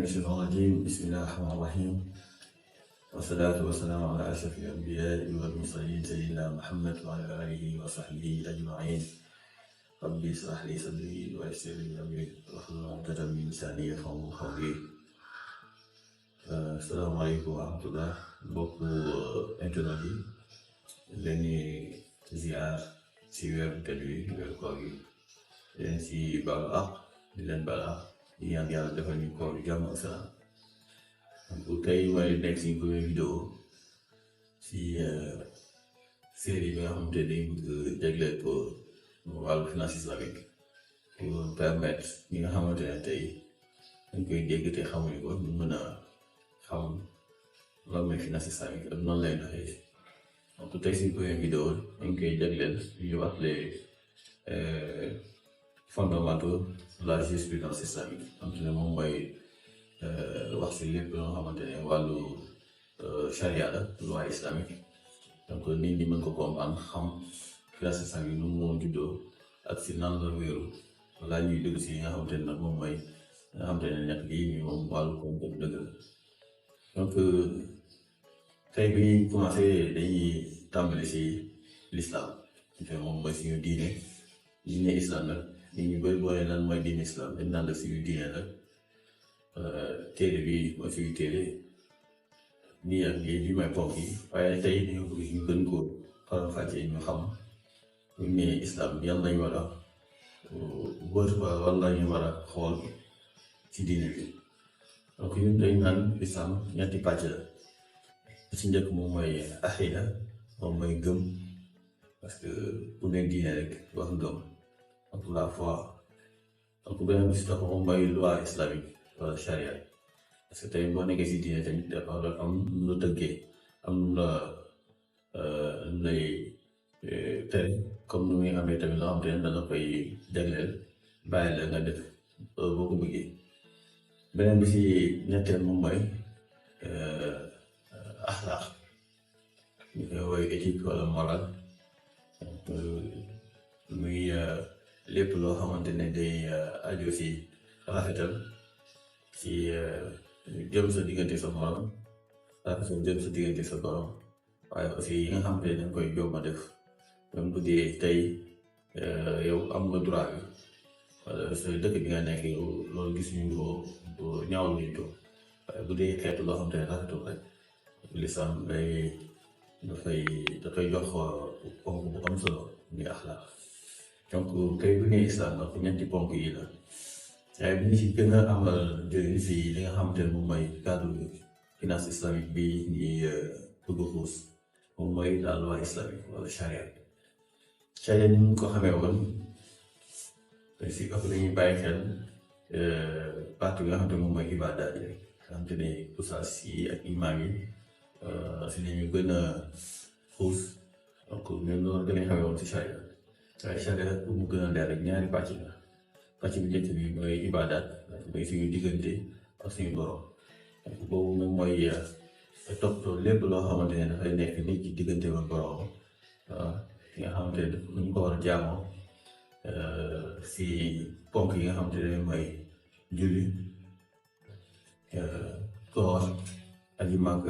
من الشيطان الرجيم. بسم الله الرحمن الرحيم، والصلاة والسلام على أشرف الأنبياء والمرسلين سيدنا محمد وعلى آله وصحبه أجمعين. ربي اشرح لي صدري ويسر لي أمري واحلل عقدة من لساني يفقهوا قولي. Asalaamaaleykum wa rahmatullah, mbokku internet yi leen di ziar si weeru tedd wi weeru koor gi leen si baalu àq di leen baal àq di ñaan yàlla defal ñu koor yu jàmm ak salaam. Donc tey may nekk si première vidéo si série bi nga xamante ne dañ bëgg jagleel ko wàllu finance islamique pour permettre ñi nga xamante ne tey dañ koy dégg te xamuñu ko ñu mën a xam lan mooy finance islamique ak noonu lay doxee. Donc tey si première vidéo dañ koy jagleel ñu wax les fondamentaux de la jurisprudence islamique. Donc ne moom mooy wax si lépp loo xamante ne wàllu charia la loi islamique. Donc nit ñi mën ko comprendre xam finance islamique nu mu juddoo ak si nan la wéeru balaa ñuy dugg si nga xamante ne nag moom mooy nga xamante ne ñàkk yi ñu moom wàllu koom-koom dëgg la. Donc tey bi ñuy commencé dañuy tàmbali si l'islam te moom mooy suñu diine islam nag nit ñu bëri boo nee lan mooy diine islam dañ naan la suñu diine nag téere bi mooy suñu téere nii ak nii bi may ponk yi waaye tey dañoo bëgg ñu gën ko faram-fàccee ñu xam ñu ne islam yan lañ war a wër wala lañu war a xool ci diine bi. Donc ñun dañ naan islam ñetti pàcc la ci njëkk moom mooy aqida moom mooy gëm parce que bu ne diine rek wax gëm donc la foi. Donc beneen bi si topp moom mooy loi islamique wala charia parce que tey boo nekkee si diine tamit dafa am lu tëggee am la lay tere comme nu muy amee tamit loo xam te ne dana koy jagleel bàyyi la nga def boo ko bëggee. beneen bi si ñetteel moom mooy axlaaq ñu koy woy éthique wala moral. muy lépp loo xamante ne day aju si rafetal si jëm sa diggante sa morom rafetal jëm sa diggante sa borom waaye aussi yi nga xamante ne dañ koy jomba def même bu dee tey yow am nga droit bi wala sa dëkk bi nga nekk yow loolu gis ñu ko ñaawlu ñu ko waaye bu dee xeetu loo xamante ne rafetul rek lislam dafay jox ponk bu am solo muy axlaaq. Donc tey bu nee islam nag ñetti ponk yi la waaye bi ñu si gën a amal njëriñ si li nga xamante ne moom mooy cadre finance islamique bi ñuy bëgg xuus moom mooy la loi islamique wala charia. Charia ni ñu ko xamee woon si ëpp dañuy bàyyi xel partie bi nga xamante ne moom mooy ibaadaat yi nga xamante ne ustaas yi ak imaam yi si li ñu gën a xuus. Donc ñun loolu gën a xamee woon si charia waaye charia pour mu gën a leer rek ñaari pàcc la. pàcc bi njëkk bi mooy ibaadaat mooy suñu diggante ak suñu borom boobu moom mooy toppatoo lépp loo xamante ne dafay nekk nit ci diggante ak borom nga xamante ne ñu ko war a jaamoo si ponk yi nga xamante ne mooy julli koor aji màkk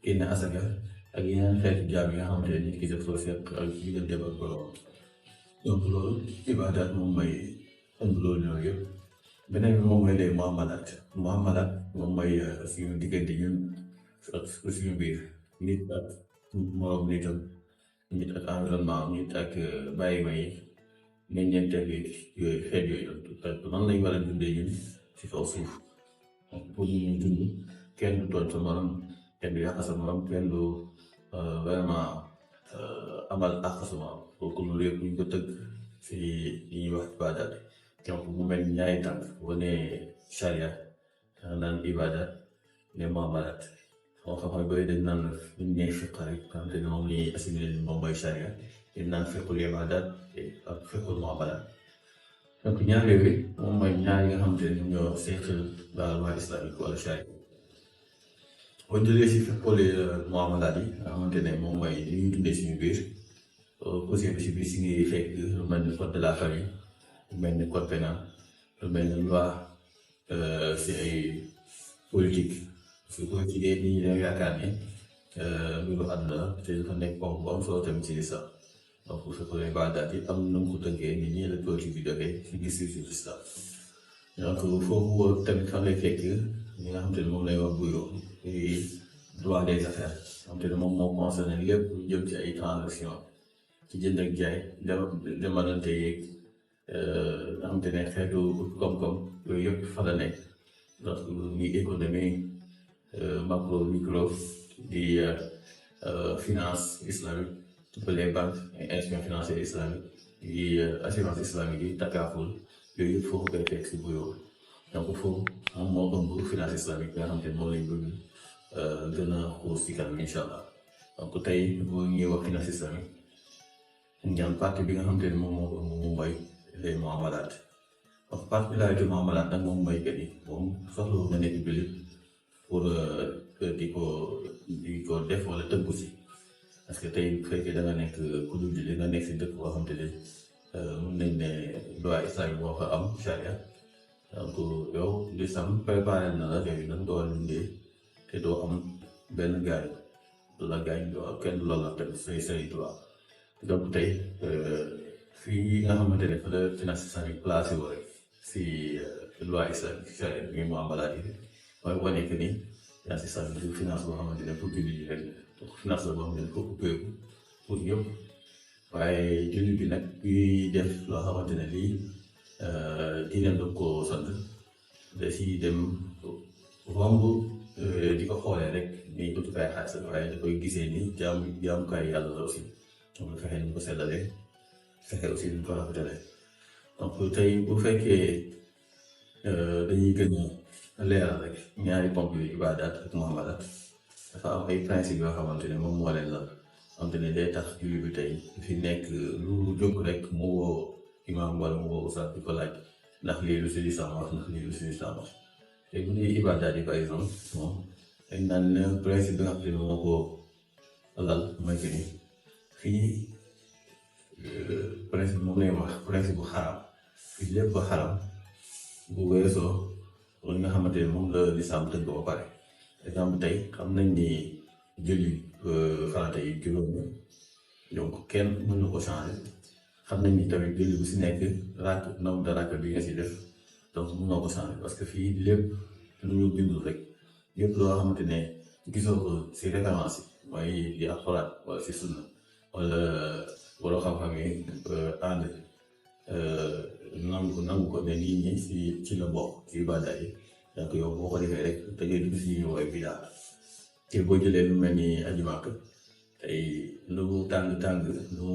génne asaka ak yeneen xeetu jaam yi nga xamante ne nit ki def soo seet ak diggante ak borom. Donc loolu ibaadaat moom mooy ëmb loolu ñoo yëpp. beneen bi moom mooy les muamalaat moom mooy suñu diggante ñun ak suñu biir nit ak moroom nitam nit ak environnement nit ak bàyyi may meññeenteel yooyu xeet yooyu nan lañ war a dundee ñun si kaw suuf. pour ñu dund kenn du tooñ sa morom kenn du yàq sa morom kenn du vraiment amal àq sa morom kooku loolu yëpp ñu ko tëgg si li ñuy wax ibaadaat. donc mu mel ni ñaari tànk boo nee charia naan ibaadaat ne muamalaat xam-xam booy dañ naan buñ nee fiq rek xam te ne moom la ñuy assimilé moom mooy charia dañ naan fiqul ibaadaat ak fiqul muamalaat. donc ñaar yooyu moom mooy ñaar yi nga xamante ne ñoo seqal la loi islamique wala charia. boo jëlee si fiqul muamalaat yi nga xamante ne moom mooy li ñuy dundee suñu biir aussi si biir si ngi fekk lu mel ni code de la famille lu mel ni code pénal lu mel ni loi si ay politique parce que politique yi nit ñi dañoo yaakaar ne mbiru àdduna la te dafa nekk ponk bu am solo tamit ci lislam donc bu fekkoon ne Bagdad yi am na mu ko tënkee nit ñi la politique bi jógee ci gis-gisu lislam donc foofu tamit fan lay fekk ñi nga xam te ne moom lay wax bureau droit des affaires xam te ne moom moo concerné lépp lu jëm ci ay transaction ci jënd ak jaay demalante yeeg nga xam te ne xeetu koom-koom yooyu yëpp fa la nekk donc ni économie macro micro di finance islamique les banques et institutions financières islamiques di assurance islamique yi takkaaful yooyu yëpp foofu koy fekk si bureau donc foofu moom moo ëmb finance islamique nga xam te ne moom lañ bëgg gën a xuus ci kanam incha allah donc tey bu ñuy wax finance islamique ñaan partie bi nga xam te ne moom moo mooy les muamalat donc particularité muamalat nag moom mooy que ni moom soxla nga nekk jullit pour di ko def wala tënku si parce que tey bu fekkee da nga nekk ku dul jullit nga nekk si dëkk boo xam te ne mun nañ ne droit islamique moo fa am charia donc yow lislam préparé na la yooyu nag doo liggéey te doo am benn gaañ du la gaañ doo kenn du la la tamit say droit donc tey fii nga xamante ne fa la finance islamique placé wu rek si loi islamique charia bi mu amalaat yi mooy wane que ni finance islamique du finance boo xamante ne pour jullit yi rek finance la boo xamante ne pour ubbeeku pour ñëpp waaye jullit bi nag ñuy def loo xamante ne lii diine la ko sant da si dem romb di ko xoolee rek ni utukaay xaalis waaye da koy gisee ni jaamukaay yàlla la aussi donc fexe ni ko seddalee fexe aussi ni ko rafetalee donc tey bu fekkee dañuy gën a leeral rek ñaari ponk yu ibaadaat ak muamalat dafa am ay principe yoo xamante ne moom moo leen la xamante ne day tax jullit bi tey fi nekk lu jóg rek mu woo imaam wala mu woo ustaas di ko laaj ndax lii lu si lislaam wax ndax lii lu si lislaam wax te bu ñuy ibaadaat yi par exemple moom dañ naan principe bi nga xam ne moo ko lal mooy que ni fii principe moom lay wax principe bu xaram fii lépp ba xaram bu weesoo li nga xamante ne moom la lislaam tënk ba pare exemple tey xam nañ ni julli farata yi juróom donc kenn mën na ko changer xam nañ ni tamit julli bu si nekk rakk nombre de rakk bi nga si def donc mën nga ko changer parce que fii lépp lu ñu bindul rek lépp loo xamante ne gisoo ko si référence yi mooy di alxuraan wala si sunna wala waroo xam-xam yi ànd nangu ko ne lii nii ci la bokk ci ibaada yi donc yow boo ko defee rek da ngay dugg si ñuy woowee bidaa te boo jëlee lu mel ni aji Màkk tey lu tàng lu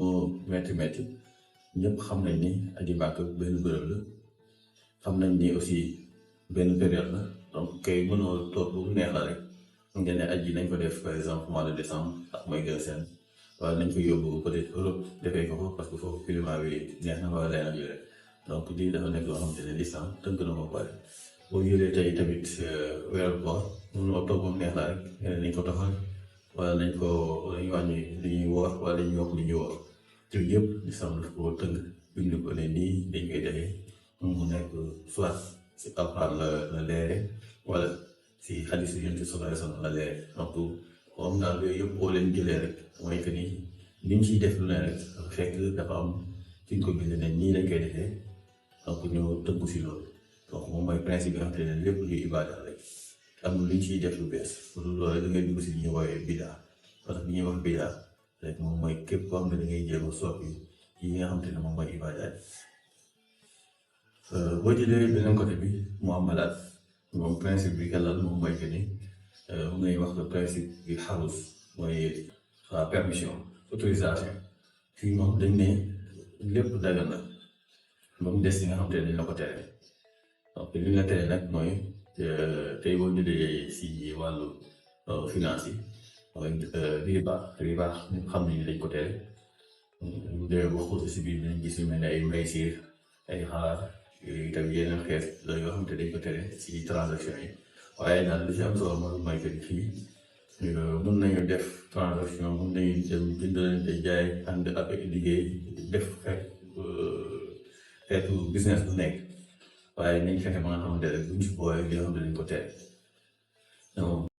metti ñëpp xam nañ ni aji Màkk benn bërëb la xam nañ ni aussi benn période la donc kay mënoo toog bu neex la rek nga ne aji nañ ko def par exemple mois de décembre ak mooy gën seen wala nañ ko yóbbu peut-être Europe defee ko ko parce que foofu climat bi neex na wala leneen yooyu donc lii dafa nekk loo xamante ne lislam tënk na ko pare boo jëlee tey tamit weeru koor mënoo toog ba mu neex la rek nga ne nañ ko doxal wala nañ wàññi li ñuy woor wala dañuy yokk li ñuy woor te yëpp lislam daf ko tënk bind ko ne nii dañ koy defee mu nekk soit si alxuraan la leere wala si xadiis yi Yonent bi sallallaahu alayhi wa sallam la leere donc moom daal yooyu yëpp boo leen jëlee rek mooy que ni liñ ciy def lu ne rek fekk dafa am fi ñu ko bind ne nii lañ koy defee donc ñu tënku si loolu donc moom mooy principe bi nga xamante ne lépp luy ibaada rek am na luñ ciy def lu bees loolu loolu da ngay dugg si li ñuy woowee bidaa parce que li ñuy wax bidaa rek moom mooy képp koo xam ne da ngay jéem a soppi yi nga xamante ne moom mooy ibaada boo jëlee beneen côté bi muamalat moom principe bi kalal moom mooy que ni moom lañuy wax le principe bi xarus mooy la permission autorisation fii moom dañ ne lépp dagan na ba mu des yi nga xamante ne dañ la ko tere donc li ñu la tere nag mooy tey boo jëlee si wàllu finance yi mooy riba ñu xam nañu dañ ko tere ñu dee ba xuusi si biir dañ gis yu mel ne ay maysir ay xaar yooyu tamit yeneen xeet la yoo xamante dañ ko tere si transaction yi waaye daal li si am solo mooy que fii mën nañu def transaction mën nañu dem jëndalante jaay ànd ak liggéey def xeetu business bu nekk waaye nañ fexe ba nga xamante ne buñ si booyee li nga xamante dañ ko tere non